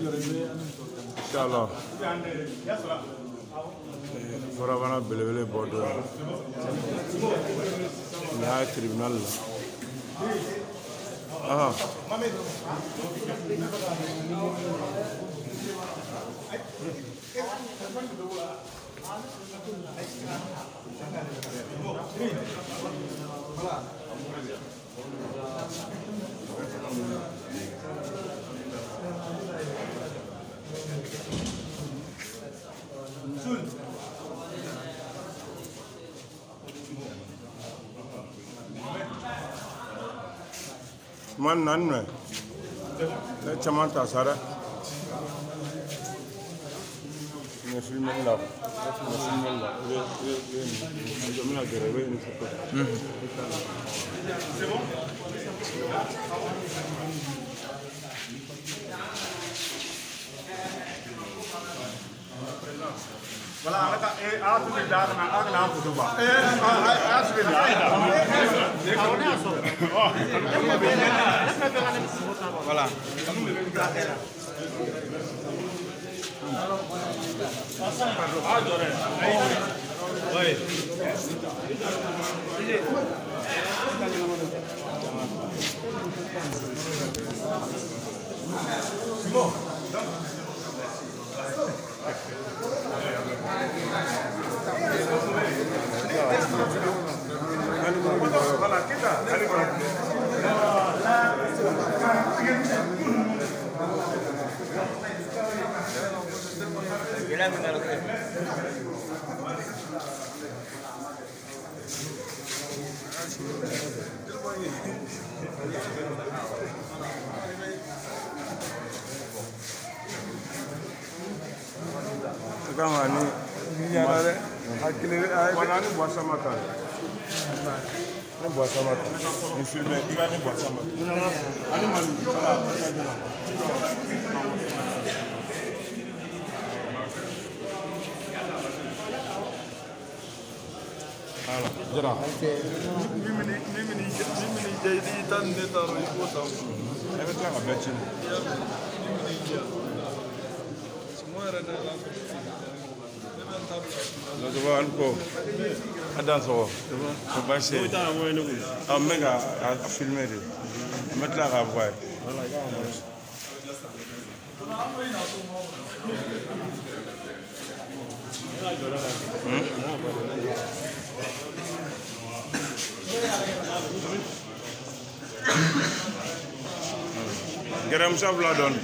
Inshallah. Faravana belebele bodo. Ni tribunal la. Aha. Man nan ne caman ta sara ne filmé la c'est bon. Voilà, voilà. Kama ni yara hakili wana ni bwasa mata ni bwasa mata ni filme iba ni bwasa mata ani man ala jara mimi jadi tan netaro iko taw avec la betine semua ada dalam Lo va anko adanso ko basse mega a filmer mettre la voir Garam sabla don